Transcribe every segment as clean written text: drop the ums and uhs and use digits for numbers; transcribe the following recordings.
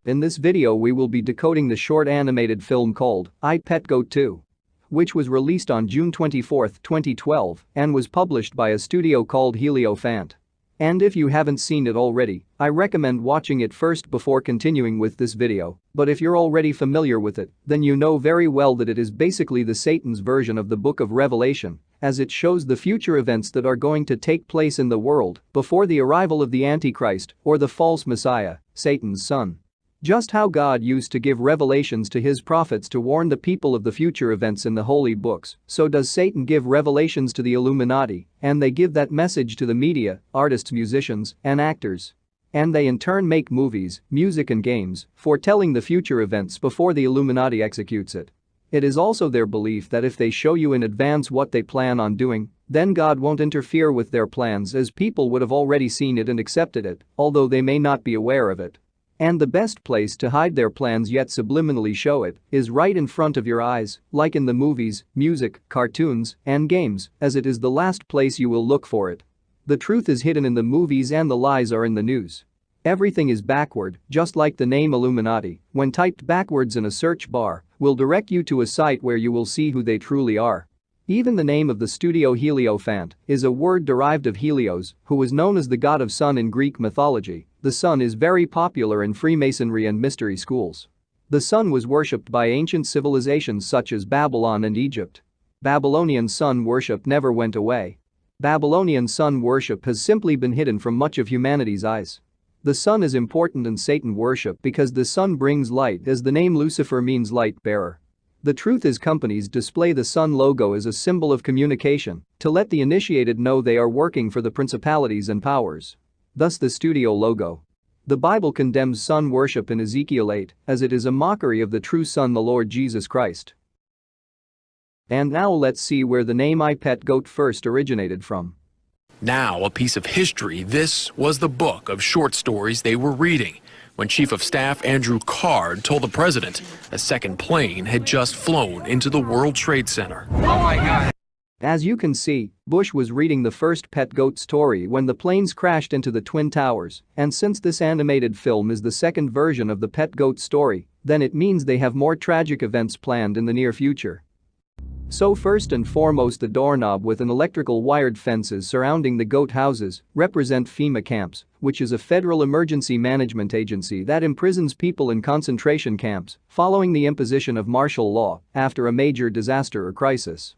In this video we will be decoding the short animated film called Pet Goat II, which was released on June 24, 2012 and was published by a studio called Heliofant. And if you haven't seen it already, I recommend watching it first before continuing with this video, but if you're already familiar with it, then you know very well that it is basically the Satan's version of the Book of Revelation, as it shows the future events that are going to take place in the world before the arrival of the Antichrist or the false Messiah, Satan's son. Just how God used to give revelations to his prophets to warn the people of the future events in the holy books, so does Satan give revelations to the Illuminati, and they give that message to the media, artists, musicians, and actors. And they in turn make movies, music and games, foretelling the future events before the Illuminati executes it. It is also their belief that if they show you in advance what they plan on doing, then God won't interfere with their plans as people would have already seen it and accepted it, although they may not be aware of it. And the best place to hide their plans yet subliminally show it is right in front of your eyes, like in the movies, music, cartoons, and games, as it is the last place you will look for it. The truth is hidden in the movies and the lies are in the news. Everything is backward, just like the name Illuminati, when typed backwards in a search bar, will direct you to a site where you will see who they truly are. Even the name of the studio Heliofant is a word derived of Helios, who was known as the god of sun in Greek mythology. The sun is very popular in Freemasonry and mystery schools. The sun was worshipped by ancient civilizations such as Babylon and Egypt. Babylonian sun worship never went away. Babylonian sun worship has simply been hidden from much of humanity's eyes. The sun is important in Satan worship because the sun brings light, as the name Lucifer means light bearer. The truth is companies display the sun logo as a symbol of communication to let the initiated know they are working for the principalities and powers. Thus the studio logo. The Bible condemns sun worship in Ezekiel 8 as it is a mockery of the true Son, the Lord Jesus Christ. And now let's see where the name Pet Goat first originated from. Now a piece of history. This was the book of short stories they were reading when Chief of Staff Andrew Card told the president a second plane had just flown into the World Trade Center. Oh my God. As you can see, Bush was reading the first Pet Goat story when the planes crashed into the Twin Towers, and since this animated film is the second version of the Pet Goat story, then it means they have more tragic events planned in the near future. So first and foremost, the doorknob with an electrical wired fences surrounding the goat houses represent FEMA camps, which is a federal emergency management agency that imprisons people in concentration camps following the imposition of martial law after a major disaster or crisis.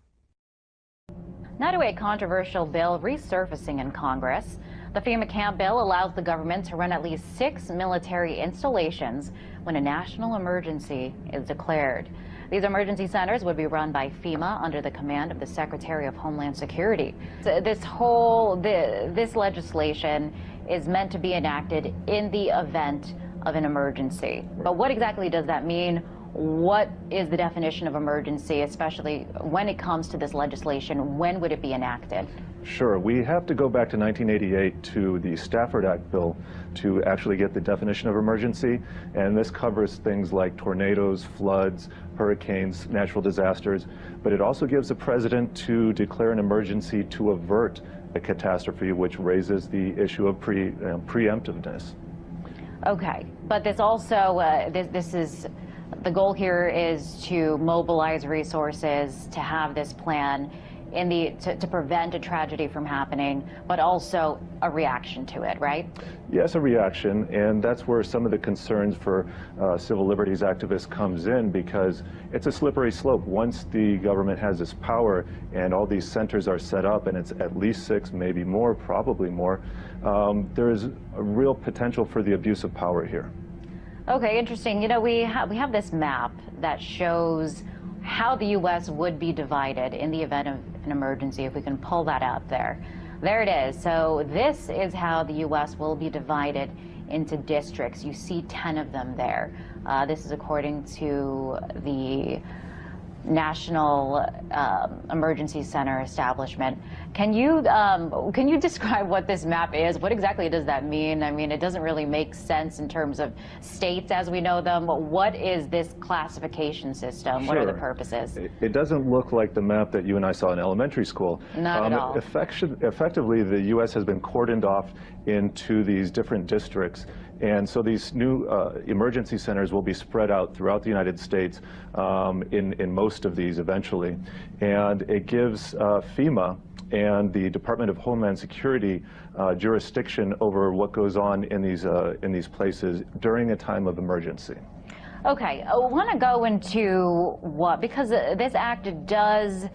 Now to a controversial bill resurfacing in Congress. The FEMA camp bill allows the government to run at least 6 military installations when a national emergency is declared. These emergency centers would be run by FEMA under the command of the Secretary of Homeland Security. This legislation is meant to be enacted in the event of an emergency. But what exactly does that mean? What is the definition of emergency, especially when it comes to this legislation? When would it be enacted? Sure. We have to go back to 1988 to the Stafford Act bill to actually get the definition of emergency, and this covers things like tornadoes, floods, hurricanes, natural disasters, but it also gives the president to declare an emergency to avert a catastrophe, which raises the issue of preemptiveness. Okay, but this also, the goal here is to mobilize resources to have this plan to prevent a tragedy from happening, but also a reaction to it, right? Yes, a reaction, and that's where some of the concerns for civil liberties activists comes in, because it's a slippery slope. Once the government has this power and all these centers are set up, and it's at least 6, maybe more, probably more, there's a real potential for the abuse of power here. Okay, interesting. You know, we have this map that shows how the U.S. would be divided in the event of an emergency, if we can pull that up there. There it is. So this is how the U.S. will be divided into districts. You see 10 of them there. This is according to the National Emergency Center establishment. Can you describe what this map is? What exactly does that mean? I mean, it doesn't really make sense in terms of states as we know them. But what is this classification system? Sure. What are the purposes? It doesn't look like the map that you and I saw in elementary school. Not at all. Effectively, the U.S. has been cordoned off into these different districts, And so these new emergency centers will be spread out throughout the United States in most of these eventually. And it gives FEMA and the Department of Homeland Security jurisdiction over what goes on in these places during a time of emergency. Okay, I want to go into what, because this act does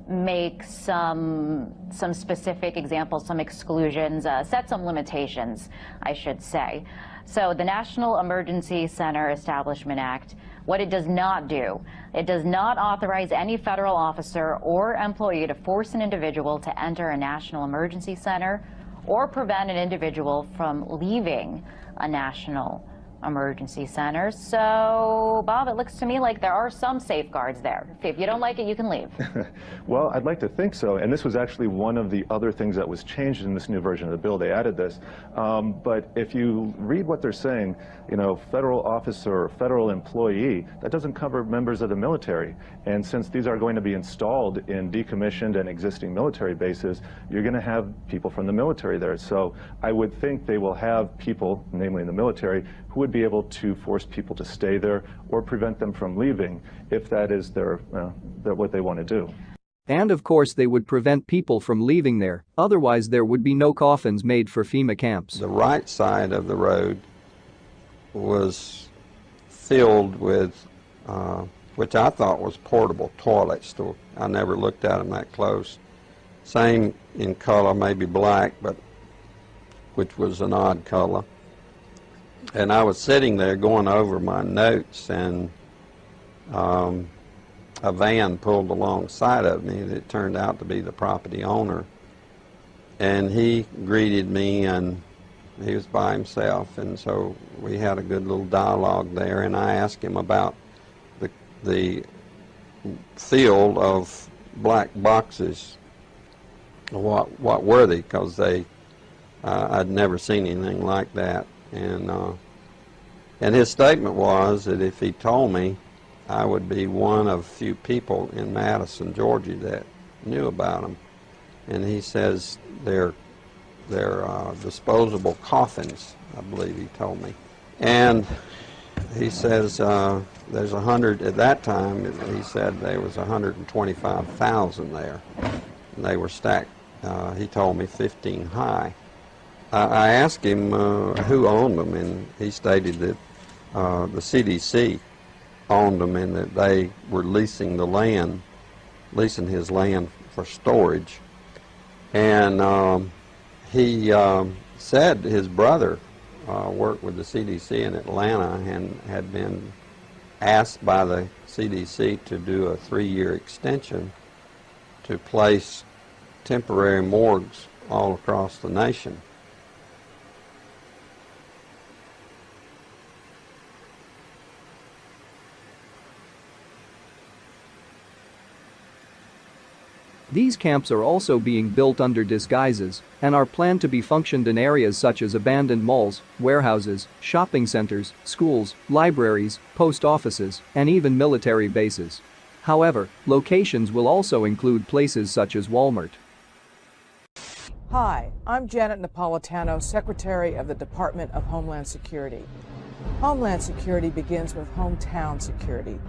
make some specific examples, some exclusions, set some limitations, I should say. So the National Emergency Center Establishment Act, what it does not do, it does not authorize any federal officer or employee to force an individual to enter a national emergency center or prevent an individual from leaving a national emergency center. So, Bob, it looks to me like there are some safeguards there. If you don't like it, you can leave. Well, I'd like to think so. And this was actually one of the other things that was changed in this new version of the bill. They added this. But if you read what they're saying, you know, federal officer or federal employee, that doesn't cover members of the military. And since these are going to be installed in decommissioned and existing military bases, you're going to have people from the military there. So I would think they will have people, namely in the military, who would be able to force people to stay there or prevent them from leaving if that is what they want to do. And of course they would prevent people from leaving there, otherwise there would be no coffins made for FEMA camps. The right side of the road was filled with, which I thought was portable toilets. I never looked at them that close. Same in color, maybe black, but which was an odd color. And I was sitting there going over my notes, and a van pulled alongside of me. It turned out to be the property owner. And he greeted me, and he was by himself, and so we had a good little dialogue there, and I asked him about the field of black boxes. What were they? Because I'd never seen anything like that. And his statement was that if he told me, I would be one of few people in Madison, Georgia that knew about them. And he says they're disposable coffins, I believe he told me. And he says there's 100, at that time he said there was 125,000 there. And they were stacked, he told me 15 high. I asked him who owned them, and he stated that the CDC owned them and that they were leasing the land, leasing his land for storage. And he said his brother worked with the CDC in Atlanta and had been asked by the CDC to do a 3-year extension to place temporary morgues all across the nation. These camps are also being built under disguises and are planned to be functioned in areas such as abandoned malls, warehouses, shopping centers, schools, libraries, post offices, and even military bases. However, locations will also include places such as Walmart. Hi, I'm Janet Napolitano, Secretary of the Department of Homeland Security. Homeland Security begins with hometown security.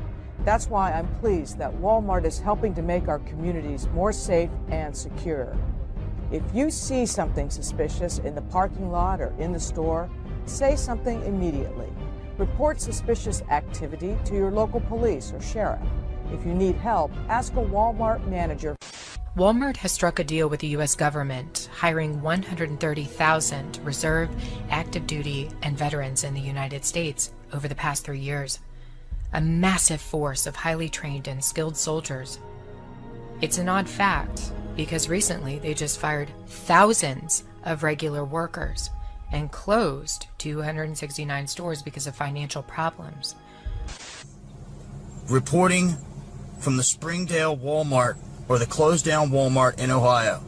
That's why I'm pleased that Walmart is helping to make our communities more safe and secure. If you see something suspicious in the parking lot or in the store, say something immediately. Report suspicious activity to your local police or sheriff. If you need help, ask a Walmart manager. Walmart has struck a deal with the U.S. government, hiring 130,000 reserve, active duty, and veterans in the United States over the past 3 years. A massive force of highly trained and skilled soldiers. It's an odd fact, because recently they just fired thousands of regular workers and closed 269 stores because of financial problems. Reporting from the Springdale Walmart, or the closed down Walmart in Ohio.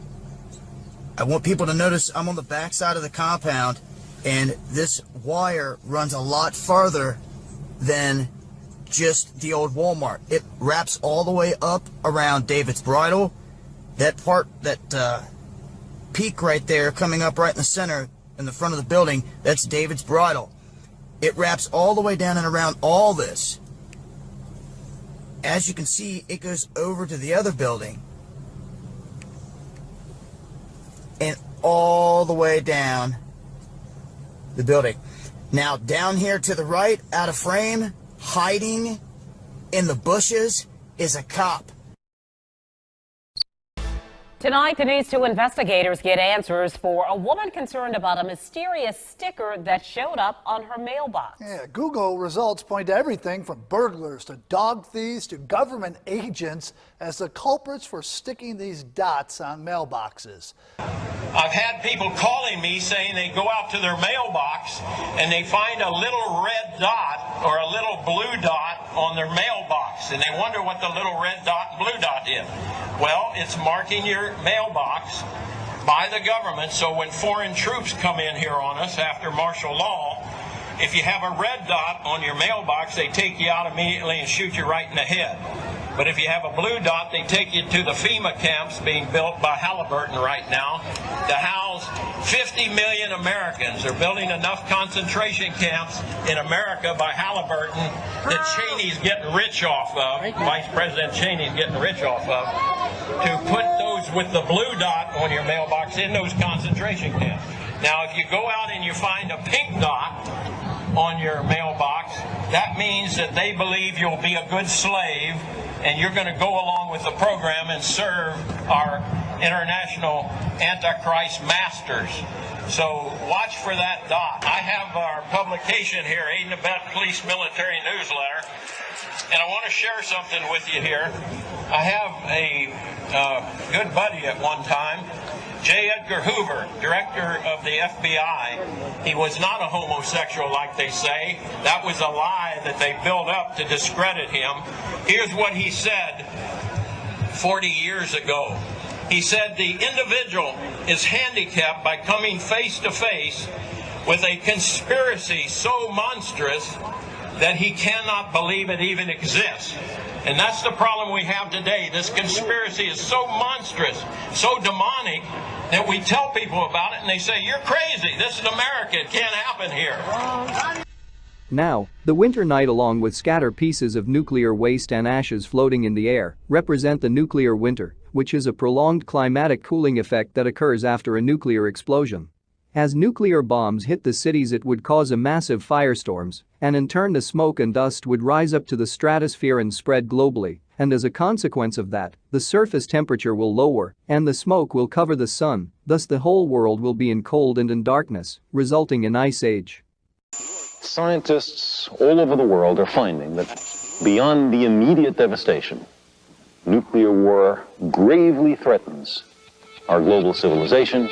I want people to notice I'm on the back side of the compound, and this wire runs a lot farther than just the old Walmart. It wraps all the way up around David's Bridal. That part, that peak right there coming up right in the center, in the front of the building, that's David's bridle. It wraps all the way down and around all this. As you can see, it goes over to the other building and all the way down the building. Now, down here to the right, out of frame, hiding in the bushes, is a cop. Tonight, the News 2 investigators get answers for a woman concerned about a mysterious sticker that showed up on her mailbox. Yeah, Google results point to everything from burglars to dog thieves to government agents as the culprits for sticking these dots on mailboxes. I've had people calling me saying they go out to their mailbox and they find a little red dot or a little blue dot on their mailbox, and they wonder what the little red dot and blue dot is. Well, it's marking your mailbox by the government, so when foreign troops come in here on us after martial law, if you have a red dot on your mailbox, they take you out immediately and shoot you right in the head. But if you have a blue dot, they take you to the FEMA camps being built by Halliburton right now to house 50 million Americans. They're building enough concentration camps in America by Halliburton that Cheney's getting rich off of, Vice President Cheney's getting rich off of, to put those with the blue dot on your mailbox in those concentration camps. Now, if you go out and you find a pink dot on your mailbox, that means that they believe you'll be a good slave and you're going to go along with the program and serve our international Antichrist masters. So watch for that dot. I have our publication here, Aid and Abet Police Military Newsletter, and I want to share something with you here. I have a good buddy at one time, J. Edgar Hoover, director of the FBI. He was not a homosexual like they say. That was a lie that they built up to discredit him. Here's what he said 40 years ago. He said the individual is handicapped by coming face to face with a conspiracy so monstrous that he cannot believe it even exists. And that's the problem we have today. This conspiracy is so monstrous, so demonic, that we tell people about it and they say, you're crazy, this is America, it can't happen here. Now, the winter night along with scatter pieces of nuclear waste and ashes floating in the air represent the nuclear winter, which is a prolonged climatic cooling effect that occurs after a nuclear explosion. As nuclear bombs hit the cities, it would cause a massive firestorms, and in turn the smoke and dust would rise up to the stratosphere and spread globally, and as a consequence of that, the surface temperature will lower and the smoke will cover the sun, thus the whole world will be in cold and in darkness, resulting in ice age. Scientists all over the world are finding that beyond the immediate devastation, nuclear war gravely threatens our global civilization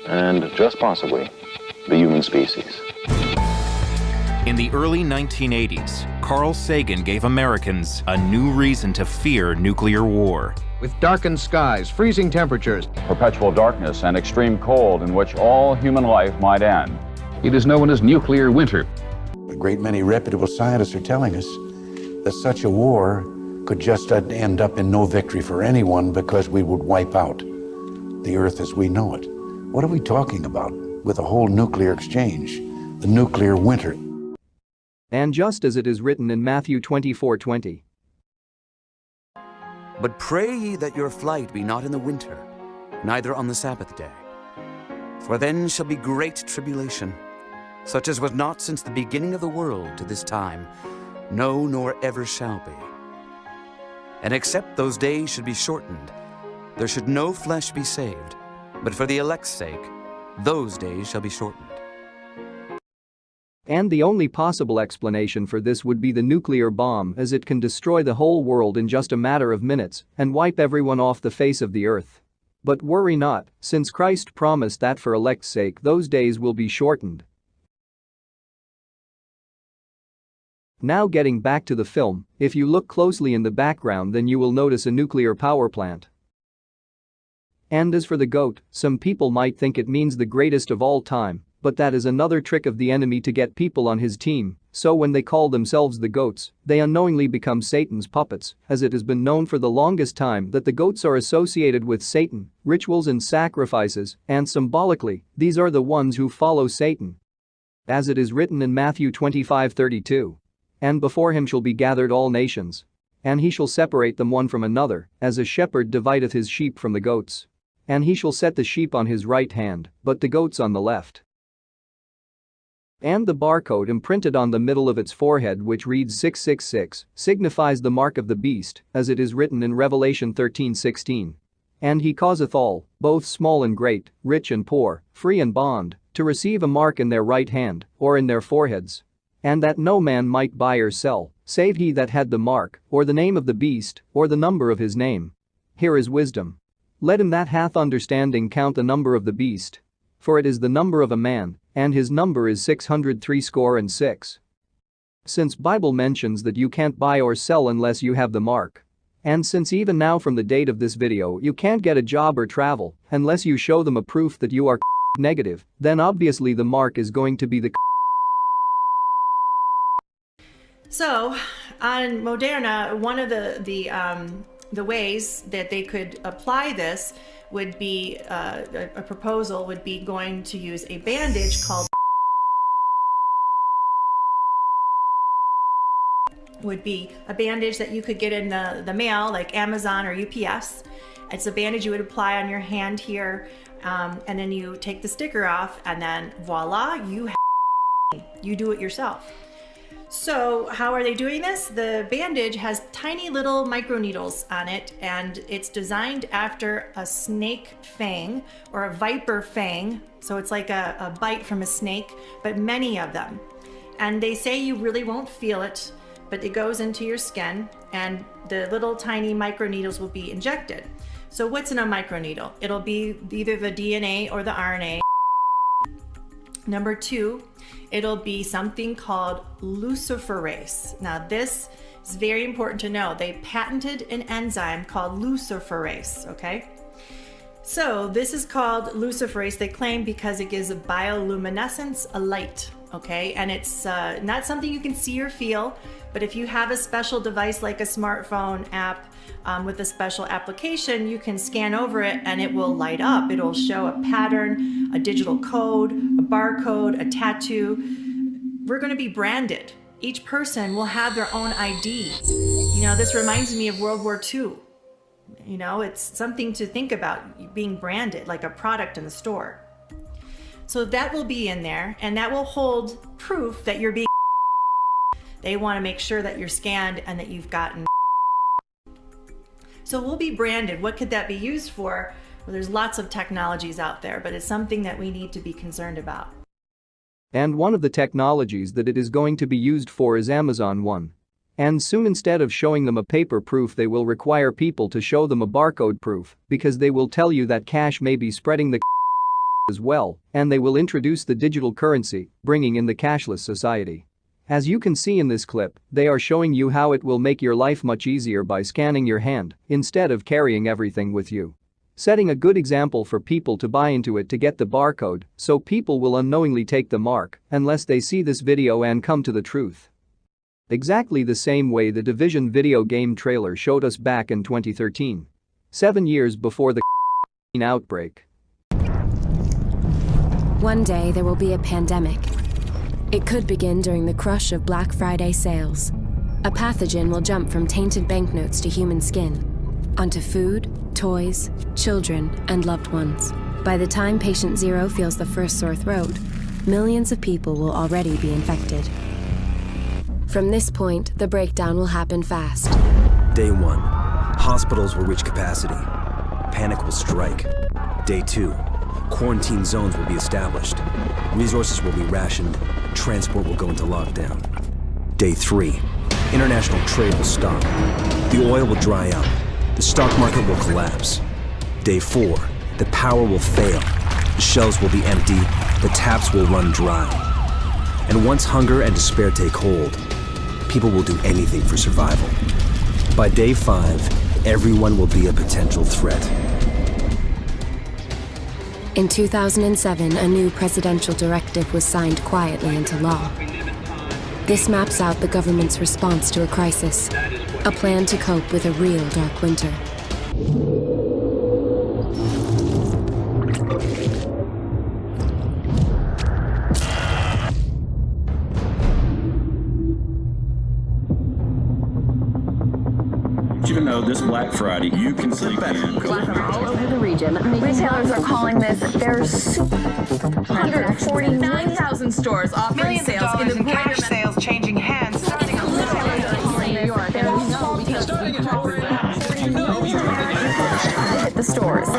and, just possibly, the human species. In the early 1980s, Carl Sagan gave Americans a new reason to fear nuclear war. With darkened skies, freezing temperatures, perpetual darkness and extreme cold in which all human life might end. It is known as nuclear winter. A great many reputable scientists are telling us that such a war could just end up in no victory for anyone because we would wipe out the Earth as we know it. What are we talking about with a whole nuclear exchange, the nuclear winter? And just as it is written in Matthew 24:20. But pray ye that your flight be not in the winter, neither on the Sabbath day. For then shall be great tribulation, such as was not since the beginning of the world to this time, no, nor ever shall be. And except those days should be shortened, there should no flesh be saved, but for the elect's sake, those days shall be shortened. And the only possible explanation for this would be the nuclear bomb, as it can destroy the whole world in just a matter of minutes and wipe everyone off the face of the earth. But worry not, since Christ promised that for elect's sake those days will be shortened. Now getting back to the film, if you look closely in the background then you will notice a nuclear power plant. And as for the goat, some people might think it means the greatest of all time, but that is another trick of the enemy to get people on his team, so when they call themselves the goats, they unknowingly become Satan's puppets, as it has been known for the longest time that the goats are associated with Satan, rituals and sacrifices, and symbolically, these are the ones who follow Satan. As it is written in Matthew 25:32. And before him shall be gathered all nations. And he shall separate them one from another, as a shepherd divideth his sheep from the goats. And he shall set the sheep on his right hand, but the goats on the left. And the barcode imprinted on the middle of its forehead, which reads 666, signifies the mark of the beast, as it is written in Revelation 13:16. And he causeth all, both small and great, rich and poor, free and bond, to receive a mark in their right hand, or in their foreheads. And that no man might buy or sell, save he that had the mark, or the name of the beast, or the number of his name. Here is wisdom. Let him that hath understanding count the number of the beast. For it is the number of a man, and his number is 666. Since Bible mentions that you can't buy or sell unless you have the mark. And since even now from the date of this video you can't get a job or travel unless you show them a proof that you are negative, then obviously the mark is going to be the. So on Moderna, one of the ways that they could apply this would be a proposal would be going to use a bandage called would be a bandage that you could get in the mail like Amazon or UPS. It's a bandage you would apply on your hand here, and then you take the sticker off, and then voila, you do it yourself. So how are they doing this? The bandage has tiny little microneedles on it, and it's designed after a snake fang or a viper fang. So it's like a bite from a snake, but many of them. And they say you really won't feel it, but it goes into your skin and the little tiny microneedles will be injected. So what's in a microneedle? It'll be either the DNA or the RNA. Number 2, it'll be something called luciferase. Now this is very important to know. They patented an enzyme called luciferase, okay? So this is called luciferase, they claim, because it gives a bioluminescence, a light, okay? And it's not something you can see or feel, but if you have a special device like a smartphone app with a special application, you can scan over it and it will light up. It'll show a pattern, a digital code, a barcode, a tattoo. We're going to be branded. Each person will have their own ID. You know, this reminds me of World War II. You know, it's something to think about, being branded like a product in the store. So that will be in there, and that will hold proof that you're being. They want to make sure that you're scanned and that you've gotten. So we'll be branded. What could that be used for? Well, there's lots of technologies out there, but it's something that we need to be concerned about. And one of the technologies that it is going to be used for is Amazon One. And soon, instead of showing them a paper proof, they will require people to show them a barcode proof, because they will tell you that cash may be spreading the as well, and they will introduce the digital currency, bringing in the cashless society. As you can see in this clip, they are showing you how it will make your life much easier by scanning your hand instead of carrying everything with you. Setting a good example for people to buy into it to get the barcode, so people will unknowingly take the mark unless they see this video and come to the truth. Exactly the same way the Division video game trailer showed us back in 2013. 7 years before the outbreak. One day there will be a pandemic. It could begin during the crush of Black Friday sales. A pathogen will jump from tainted banknotes to human skin, onto food, toys, children, and loved ones. By the time patient zero feels the first sore throat, millions of people will already be infected. From this point, the breakdown will happen fast. Day 1, hospitals will reach capacity. Panic will strike. Day 2, quarantine zones will be established. Resources will be rationed. Transport will go into lockdown. Day 3, international trade will stop. The oil will dry up. The stock market will collapse. Day 4, the power will fail. The shelves will be empty. The taps will run dry. And once hunger and despair take hold, people will do anything for survival. By day 5, everyone will be a potential threat. In 2007, a new presidential directive was signed quietly into law. This maps out the government's response to a crisis, a plan to cope with a real dark winter. You know, this Black Friday, you can sleep in. All over the region. Retailers are calling this their super 149,000 stores offering sales in the greater sales changing hands starting on New York. Hit the stores.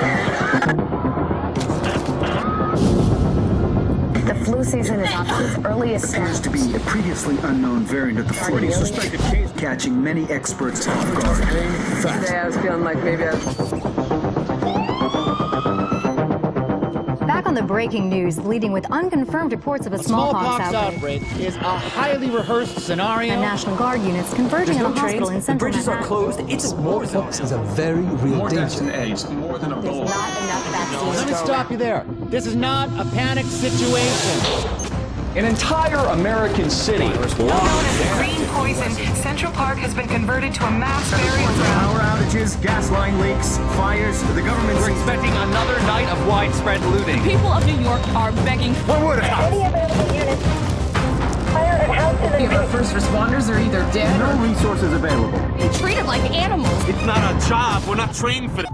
The flu season is off to its earliest start. Appears to be a previously unknown variant of the flu, suspected case catching many experts off guard. Today I was feeling like maybe Back on the breaking news, leading with unconfirmed reports of a smallpox outbreak is a highly rehearsed scenario. And National Guard units converging on a hospital in central Manhattan. The bridges are closed. It's a smallpox is a very real danger. More than a There's not enough vaccines. Let me stop you there. This is not a panic situation. An entire American city was known as the Green Poison, Central Park has been converted to a mass burial ground. Power outages, gas line leaks, fires. The government We're expecting another night of widespread looting. The people of New York are begging for what would happen? any available units. Fire and house in the Our first responders are either dead no resources available. They treat them like animals. It's not a job. We're not trained for that.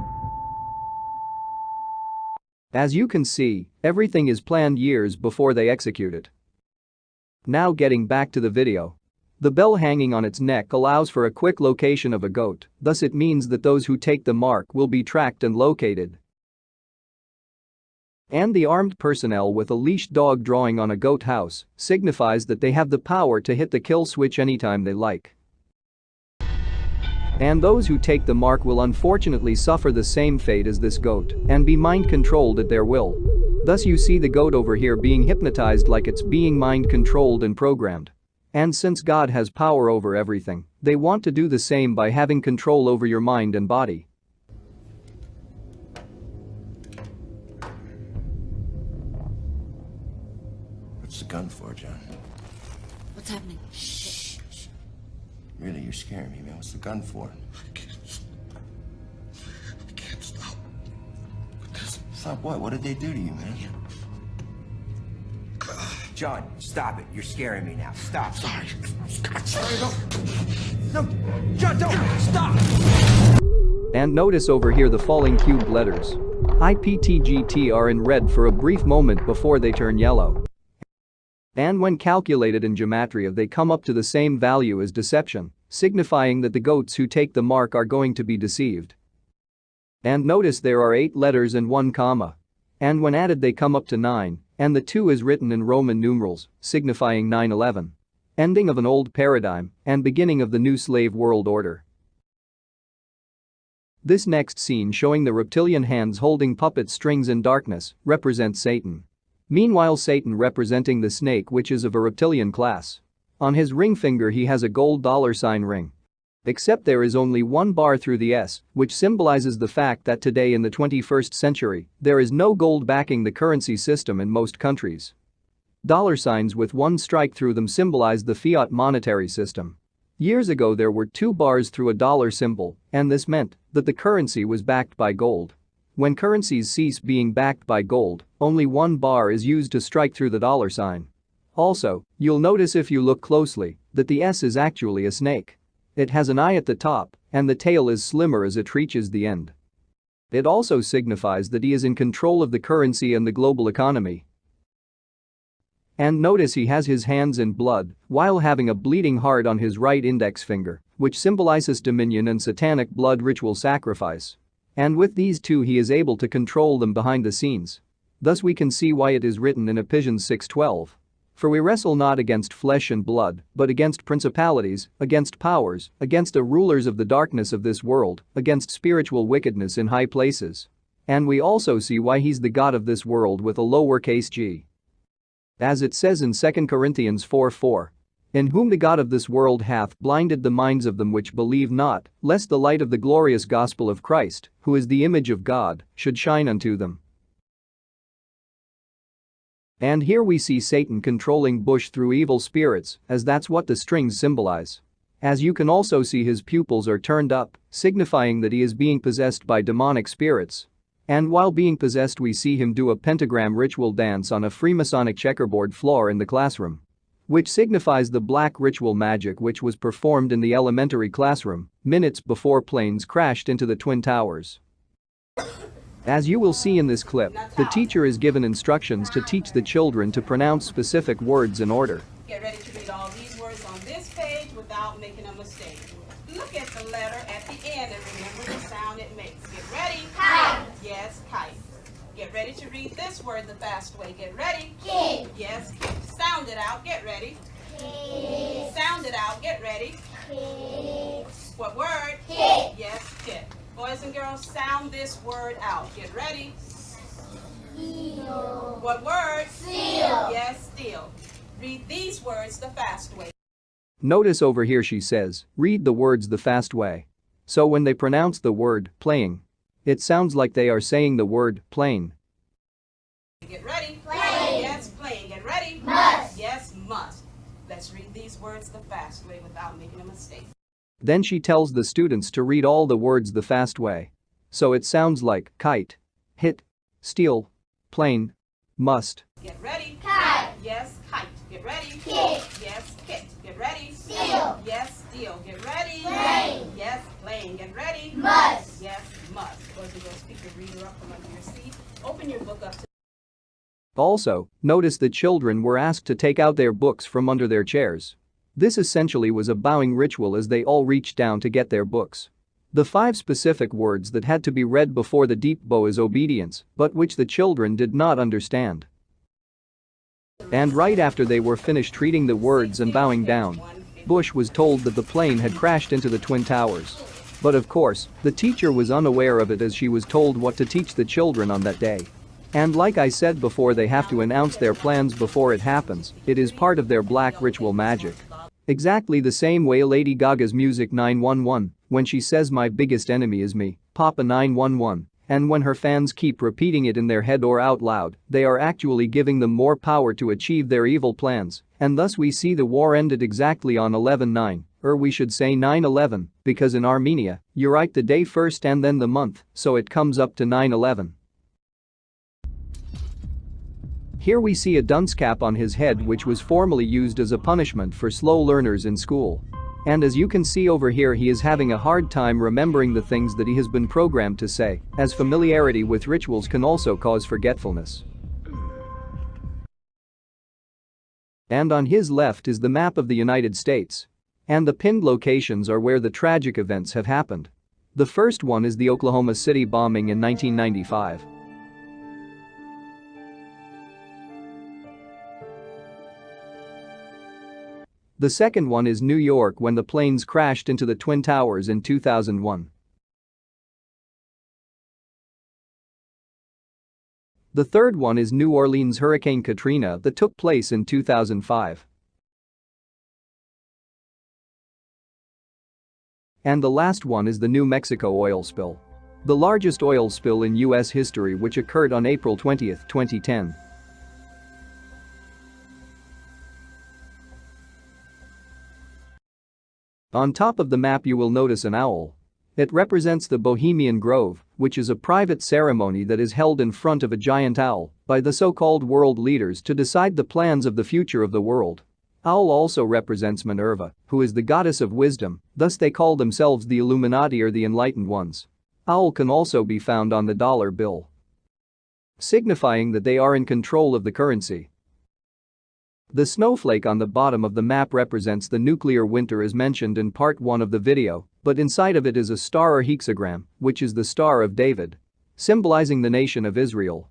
As you can see, everything is planned years before they execute it. Now getting back to the video. The bell hanging on its neck allows for a quick location of a goat, thus it means that those who take the mark will be tracked and located. And the armed personnel with a leashed dog drawing on a goat house signifies that they have the power to hit the kill switch anytime they like. And those who take the mark will unfortunately suffer the same fate as this goat and be mind-controlled at their will. Thus you see the goat over here being hypnotized like it's being mind-controlled and programmed. And since God has power over everything, they want to do the same by having control over your mind and body. What's the gun for, John? What's happening? Shh. Really, you're scaring me, man. What's the gun for? I can't stop. Stop what? What did they do to you, man? John, stop it. You're scaring me now. Stop. Sorry. No, John, don't. Stop. And notice over here the falling cubed letters. IPTGT are in red for a brief moment before they turn yellow. And when calculated in gematria they come up to the same value as deception, signifying that the goats who take the mark are going to be deceived. And notice there are 8 letters and 1 comma. And when added they come up to 9, and the 2 is written in Roman numerals, signifying 9/11. Ending of an old paradigm and beginning of the new slave world order. This next scene showing the reptilian hands holding puppet strings in darkness represents Satan. Meanwhile Satan representing the snake which is of a reptilian class. On his ring finger he has a gold $sign ring. Except there is only one bar through the S, which symbolizes the fact that today in the 21st century, there is no gold backing the currency system in most countries. Dollar signs with one strike through them symbolize the fiat monetary system. Years ago there were 2 bars through a dollar symbol, and this meant that the currency was backed by gold. When currencies cease being backed by gold, only 1 bar is used to strike through the dollar sign. Also, you'll notice if you look closely that the S is actually a snake. It has an eye at the top, and the tail is slimmer as it reaches the end. It also signifies that he is in control of the currency and the global economy. And notice he has his hands in blood while having a bleeding heart on his right index finger, which symbolizes dominion and satanic blood ritual sacrifice. And with these 2 he is able to control them behind the scenes. Thus we can see why it is written in Ephesians 6:12. For we wrestle not against flesh and blood, but against principalities, against powers, against the rulers of the darkness of this world, against spiritual wickedness in high places. And we also see why he's the god of this world with a lowercase g. As it says in 2 Corinthians 4:4. In whom the god of this world hath blinded the minds of them which believe not, lest the light of the glorious gospel of Christ, who is the image of God, should shine unto them. And here we see Satan controlling Bush through evil spirits, as that's what the strings symbolize. As you can also see, his pupils are turned up, signifying that he is being possessed by demonic spirits. And while being possessed, we see him do a pentagram ritual dance on a Freemasonic checkerboard floor in the classroom, which signifies the black ritual magic which was performed in the elementary classroom minutes before planes crashed into the Twin Towers. As you will see in this clip, the teacher is given instructions to teach the children to pronounce specific words in order. Get ready to read all these words on this page without making a mistake. Look at the letter at the end and remember the sound it makes. Get ready. Kite. Yes, kite. Get ready to read this word the fast way. Get ready. Kid. Yes, kid. Sound it out. Get ready. Kid. Sound it out. Get ready. Kid. What word? Kid. Yes, kid. Boys and girls, sound this word out. Get ready. Seal. What word? Seal. Yes, steel. Read these words the fast way. Notice over here she says, read the words the fast way. So when they pronounce the word playing, it sounds like they are saying the word plane. Get ready. Playing. Yes, playing. Get ready. Must. Yes, must. Let's read these words the fast way without making a mistake. Then she tells the students to read all the words the fast way. So it sounds like kite, hit, steal, plane, must. Get ready. Kite. Yes, kite. Get ready. Kit. Yes, kit. Get ready. Steal. Yes, steal. Get ready. Plane. Yes, plane. Get ready. Must. Yes, must. Boys and girls, pick your reader up from under your seat. Open your book up to. Also, notice the children were asked to take out their books from under their chairs. This essentially was a bowing ritual as they all reached down to get their books. The 5 specific words that had to be read before the deep bow is obedience, but which the children did not understand. And right after they were finished reading the words and bowing down, Bush was told that the plane had crashed into the Twin Towers. But of course, the teacher was unaware of it as she was told what to teach the children on that day. And like I said before, they have to announce their plans before it happens. It is part of their black ritual magic. Exactly the same way Lady Gaga's music 911, when she says my biggest enemy is me, Papa 911, and when her fans keep repeating it in their head or out loud, they are actually giving them more power to achieve their evil plans, and thus we see the war ended exactly on 11/9, or we should say 9/11, because in Armenia, you write the day first and then the month, so it comes up to 9/11. Here we see a dunce cap on his head which was formerly used as a punishment for slow learners in school. And as you can see over here, he is having a hard time remembering the things that he has been programmed to say, as familiarity with rituals can also cause forgetfulness. And on his left is the map of the United States. And the pinned locations are where the tragic events have happened. The first one is the Oklahoma City bombing in 1995. The second one is New York when the planes crashed into the Twin Towers in 2001. The third one is New Orleans Hurricane Katrina that took place in 2005. And the last one is the New Mexico oil spill, the largest oil spill in US history, which occurred on April 20, 2010. On top of the map you will notice an owl. It represents the Bohemian Grove, which is a private ceremony that is held in front of a giant owl by the so-called world leaders to decide the plans of the future of the world. Owl also represents Minerva, who is the goddess of wisdom, thus they call themselves the Illuminati or the Enlightened Ones. Owl can also be found on the dollar bill, signifying that they are in control of the currency. The snowflake on the bottom of the map represents the nuclear winter as mentioned in part 1 of the video, but inside of it is a star or hexagram, which is the Star of David, symbolizing the nation of Israel.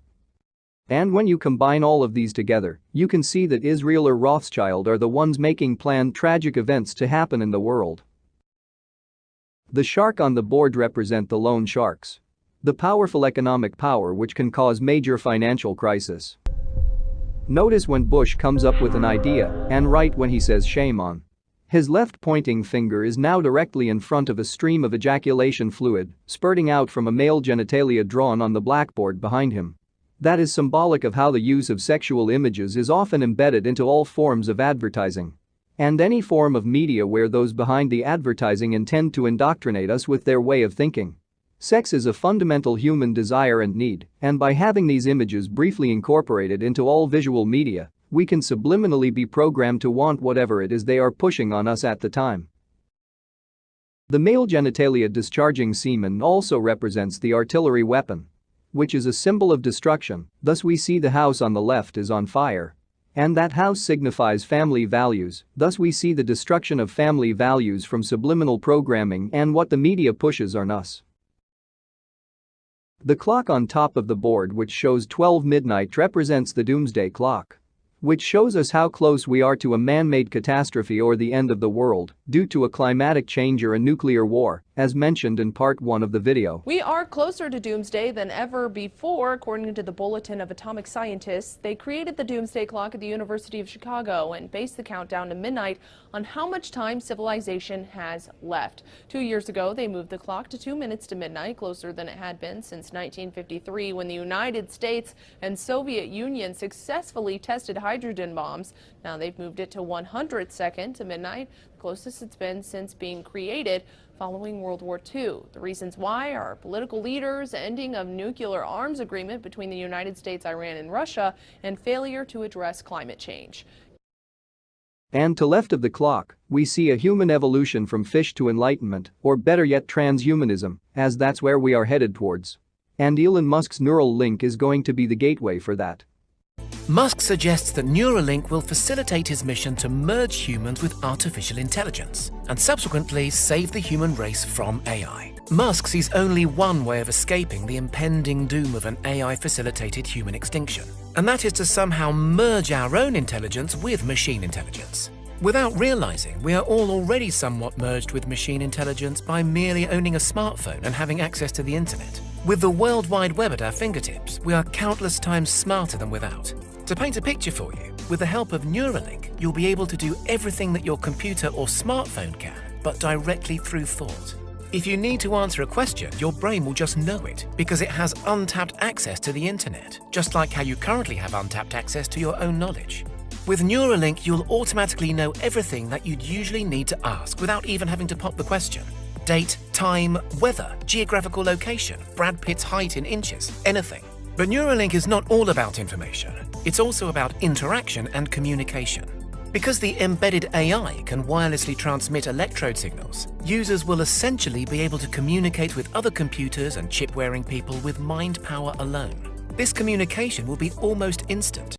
And when you combine all of these together, you can see that Israel or Rothschild are the ones making planned tragic events to happen in the world. The shark on the board represent the loan sharks, the powerful economic power which can cause major financial crisis. Notice when Bush comes up with an idea and right when he says shame on, his left pointing finger is now directly in front of a stream of ejaculation fluid spurting out from a male genitalia drawn on the blackboard behind him. That is symbolic of how the use of sexual images is often embedded into all forms of advertising. And any form of media where those behind the advertising intend to indoctrinate us with their way of thinking. Sex is a fundamental human desire and need, and by having these images briefly incorporated into all visual media, we can subliminally be programmed to want whatever it is they are pushing on us at the time. The male genitalia discharging semen also represents the artillery weapon, which is a symbol of destruction, thus we see the house on the left is on fire. And that house signifies family values, thus we see the destruction of family values from subliminal programming and what the media pushes on us. The clock on top of the board, which shows 12 midnight, represents the doomsday clock, which shows us how close we are to a man-made catastrophe or the end of the world due to a climatic change or a nuclear war, as mentioned in part 1 of the video. We are closer to doomsday than ever before, according to the Bulletin of Atomic Scientists. They created the doomsday clock at the University of Chicago and based the countdown to midnight on how much time civilization has left. 2 years ago, they moved the clock to 2 minutes to midnight, closer than it had been since 1953, when the United States and Soviet Union successfully tested hydrogen bombs. Now they've moved it to 100 seconds to midnight, the closest it's been since being created following World War II. The reasons why are political leaders, ending of nuclear arms agreement between the United States, Iran, and Russia, and failure to address climate change. And to left of the clock, we see a human evolution from fish to enlightenment, or better yet transhumanism, as that's where we are headed towards. And Elon Musk's Neuralink is going to be the gateway for that. Musk suggests that Neuralink will facilitate his mission to merge humans with artificial intelligence and subsequently save the human race from AI. Musk sees only one way of escaping the impending doom of an AI-facilitated human extinction, and that is to somehow merge our own intelligence with machine intelligence. Without realizing, we are all already somewhat merged with machine intelligence by merely owning a smartphone and having access to the internet. With the World Wide Web at our fingertips, we are countless times smarter than without. To paint a picture for you, with the help of Neuralink, you'll be able to do everything that your computer or smartphone can, but directly through thought. If you need to answer a question, your brain will just know it, because it has untapped access to the internet, just like how you currently have untapped access to your own knowledge. With Neuralink, you'll automatically know everything that you'd usually need to ask without even having to pop the question. Date, time, weather, geographical location, Brad Pitt's height in inches, anything. But Neuralink is not all about information. It's also about interaction and communication. Because the embedded AI can wirelessly transmit electrode signals, users will essentially be able to communicate with other computers and chip-wearing people with mind power alone. This communication will be almost instant.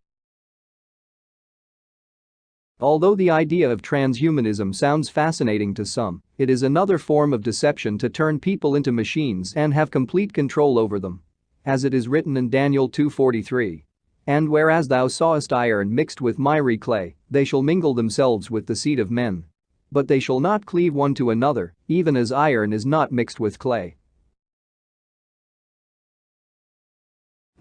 Although the idea of transhumanism sounds fascinating to some, it is another form of deception to turn people into machines and have complete control over them. As it is written in Daniel 2:43. And whereas thou sawest iron mixed with miry clay, they shall mingle themselves with the seed of men. But they shall not cleave one to another, even as iron is not mixed with clay.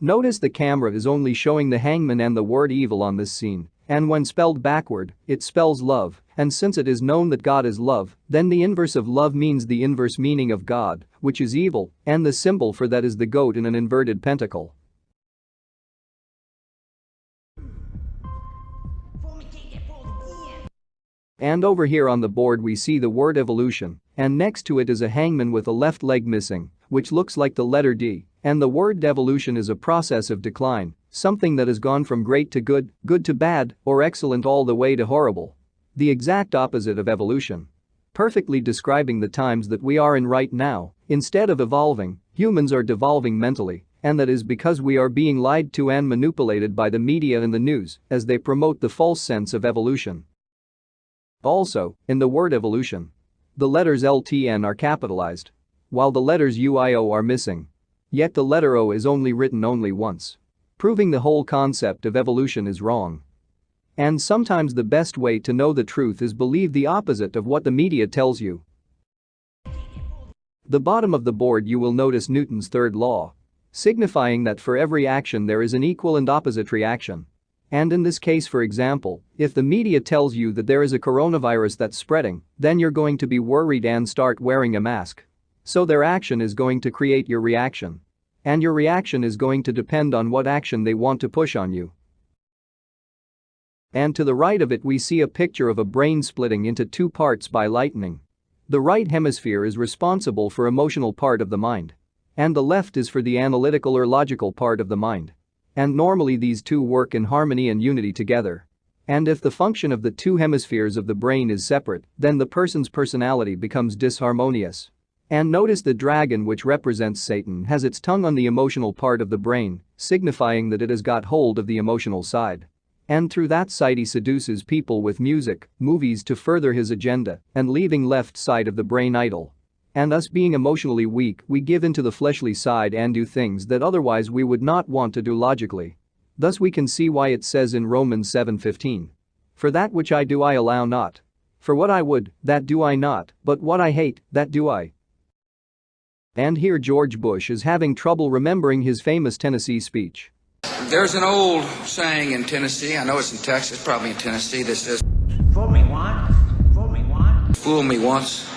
Notice the camera is only showing the hangman and the word evil on this scene. And when spelled backward, it spells love, and since it is known that God is love, then the inverse of love means the inverse meaning of God, which is evil, and the symbol for that is the goat in an inverted pentacle. And over here on the board we see the word evolution, and next to it is a hangman with a left leg missing, which looks like the letter D, and the word devolution is a process of decline. Something that has gone from great to good, good to bad, or excellent all the way to horrible. The exact opposite of evolution. Perfectly describing the times that we are in right now. Instead of evolving, humans are devolving mentally, and that is because we are being lied to and manipulated by the media and the news as they promote the false sense of evolution. Also, in the word evolution, the letters LTN are capitalized, while the letters UIO are missing. Yet the letter O is only written only once, proving the whole concept of evolution is wrong. And sometimes the best way to know the truth is believe the opposite of what the media tells you. The bottom of the board you will notice Newton's third law, signifying that for every action there is an equal and opposite reaction. And in this case, for example, if the media tells you that there is a coronavirus that's spreading, then you're going to be worried and start wearing a mask. So their action is going to create your reaction. And your reaction is going to depend on what action they want to push on you. And to the right of it we see a picture of a brain splitting into two parts by lightning. The right hemisphere is responsible for emotional part of the mind. And the left is for the analytical or logical part of the mind. And normally these two work in harmony and unity together. And if the function of the two hemispheres of the brain is separate, then the person's personality becomes disharmonious. And notice the dragon, which represents Satan, has its tongue on the emotional part of the brain, signifying that it has got hold of the emotional side. And through that side he seduces people with music, movies to further his agenda, and leaving left side of the brain idle. And us being emotionally weak, we give into the fleshly side and do things that otherwise we would not want to do logically. Thus we can see why it says in Romans 7:15. For that which I do I allow not. For what I would, that do I not, but what I hate, that do I. And here George Bush is having trouble remembering his famous Tennessee speech. There's an old saying in Tennessee, I know it's in Texas, probably in Tennessee, that says, Fool me once, fool me once. fool me once,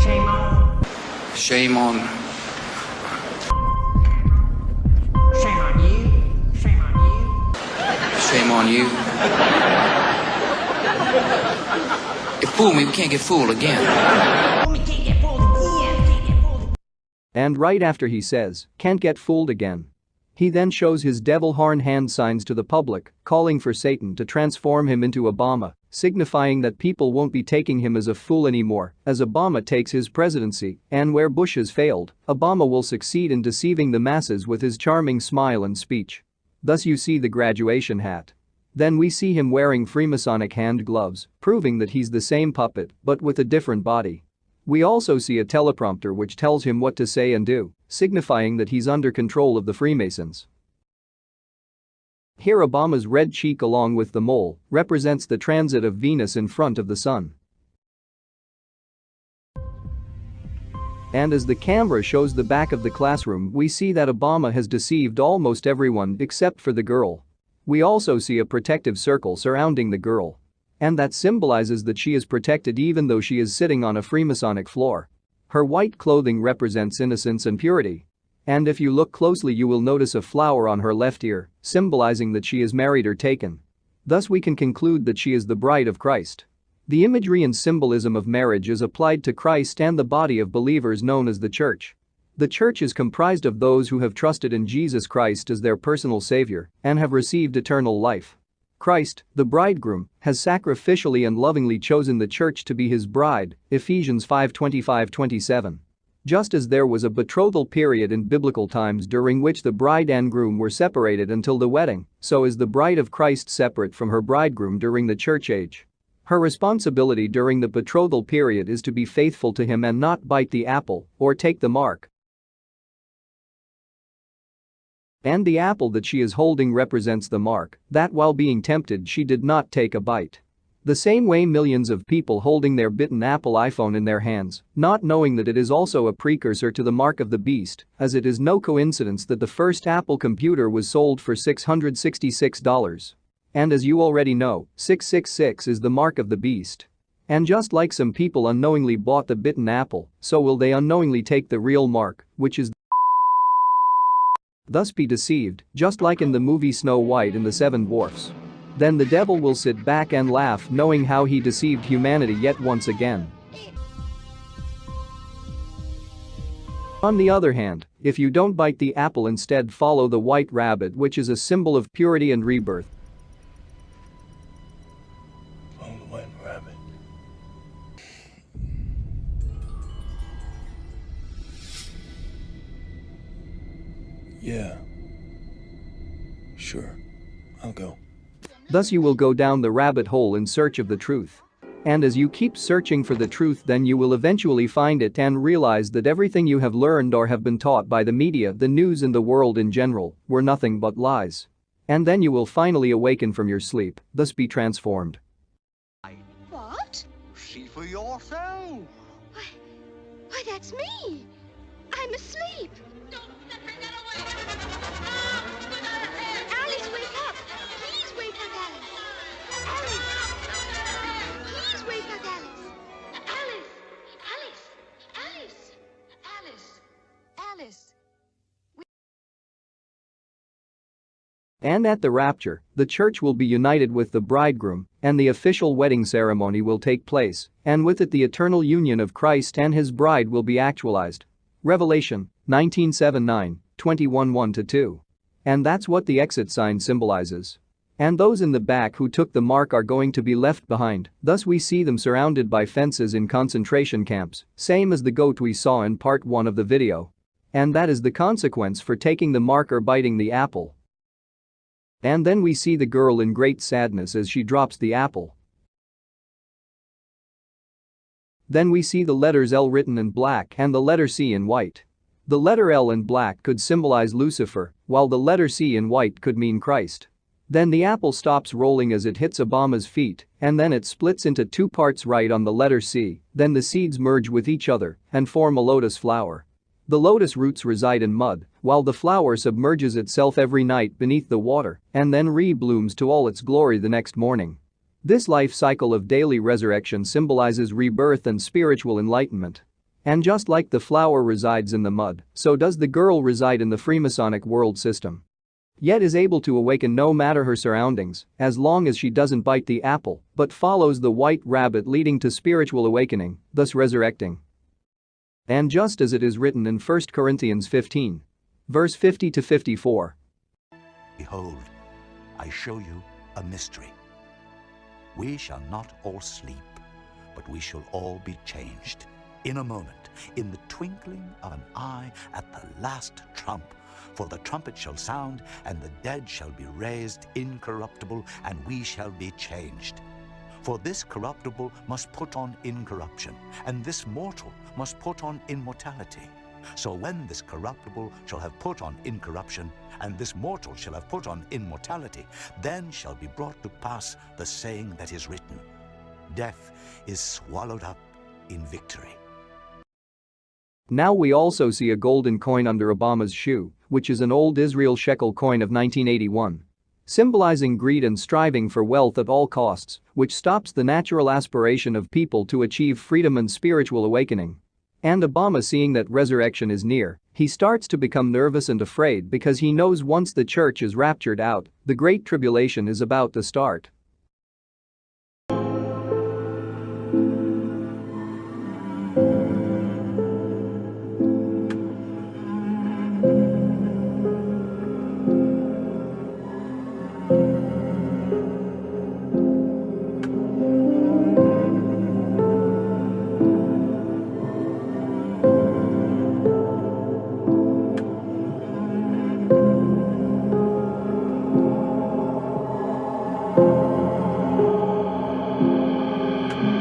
Shame on, shame on, shame on you, shame on you. shame on you. If fool me, we can't get fooled again. Fool me, can't get fooled again, can't get fooled. And right after he says, can't get fooled again, he then shows his devil horn hand signs to the public, calling for Satan to transform him into Obama, signifying that people won't be taking him as a fool anymore, as Obama takes his presidency, and where Bush has failed, Obama will succeed in deceiving the masses with his charming smile and speech. Thus you see the graduation hat. Then we see him wearing Freemasonic hand gloves, proving that he's the same puppet, but with a different body. We also see a teleprompter which tells him what to say and do, signifying that he's under control of the Freemasons. Here Obama's red cheek along with the mole represents the transit of Venus in front of the sun. And as the camera shows the back of the classroom, we see that Obama has deceived almost everyone except for the girl. We also see a protective circle surrounding the girl. And that symbolizes that she is protected even though she is sitting on a Freemasonic floor. Her white clothing represents innocence and purity. And if you look closely you will notice a flower on her left ear, symbolizing that she is married or taken. Thus we can conclude that she is the bride of Christ. The imagery and symbolism of marriage is applied to Christ and the body of believers known as the church. The church is comprised of those who have trusted in Jesus Christ as their personal savior and have received eternal life. Christ, the bridegroom, has sacrificially and lovingly chosen the church to be his bride, Ephesians 5:25-27. Just as there was a betrothal period in biblical times during which the bride and groom were separated until the wedding, so is the bride of Christ separate from her bridegroom during the church age. Her responsibility during the betrothal period is to be faithful to him and not bite the apple or take the mark. And the apple that she is holding represents the mark, that while being tempted she did not take a bite. The same way millions of people holding their bitten Apple iPhone in their hands, not knowing that it is also a precursor to the mark of the beast, as it is no coincidence that the first Apple computer was sold for $666. And as you already know, 666 is the mark of the beast. And just like some people unknowingly bought the bitten apple, so will they unknowingly take the real mark, which is thus be deceived, just like in the movie Snow White and the Seven Dwarfs. Then the devil will sit back and laugh knowing how he deceived humanity yet once again. On the other hand, if you don't bite the apple, instead follow the white rabbit, which is a symbol of purity and rebirth. Follow the white rabbit. Yeah. Sure. I'll go. Thus you will go down the rabbit hole in search of the truth. And as you keep searching for the truth, then you will eventually find it and realize that everything you have learned or have been taught by the media, the news and the world in general, were nothing but lies. And then you will finally awaken from your sleep, thus be transformed. What? See for yourself. Why, that's me. I'm asleep. Alice, wake up. Please wake up, Alice. Alice. Please wake up, Alice. Alice. Alice. Alice. Alice. palace. And at the rapture, the church will be united with the bridegroom, and the official wedding ceremony will take place, and with it the eternal union of Christ and his bride will be actualized. Revelation 19:7-9, 21:1-2. And that's what the exit sign symbolizes. And those in the back who took the mark are going to be left behind, thus we see them surrounded by fences in concentration camps, same as the goat we saw in part 1 of the video. And that is the consequence for taking the mark or biting the apple. And then we see the girl in great sadness as she drops the apple. Then we see the letters L written in black and the letter C in white. The letter L in black could symbolize Lucifer, while the letter C in white could mean Christ. Then the apple stops rolling as it hits Obama's feet, and then it splits into two parts right on the letter C, then the seeds merge with each other and form a lotus flower. The lotus roots reside in mud, while the flower submerges itself every night beneath the water and then re-blooms to all its glory the next morning. This life cycle of daily resurrection symbolizes rebirth and spiritual enlightenment. And just like the flower resides in the mud, so does the girl reside in the Freemasonic world system. Yet is able to awaken no matter her surroundings, as long as she doesn't bite the apple, but follows the white rabbit, leading to spiritual awakening, thus resurrecting. And just as it is written in 1 Corinthians 15. Verse 50-54. Behold, I show you a mystery. We shall not all sleep, but we shall all be changed. In a moment, in the twinkling of an eye, at the last trump. For the trumpet shall sound, and the dead shall be raised incorruptible, and we shall be changed. For this corruptible must put on incorruption, and this mortal must put on immortality. So when this corruptible shall have put on incorruption, and this mortal shall have put on immortality, then shall be brought to pass the saying that is written, Death is swallowed up in victory. Now we also see a golden coin under Obama's shoe, which is an old Israel shekel coin of 1981. Symbolizing greed and striving for wealth at all costs, which stops the natural aspiration of people to achieve freedom and spiritual awakening. And Obama, seeing that resurrection is near, he starts to become nervous and afraid because he knows once the church is raptured out, the Great Tribulation is about to start.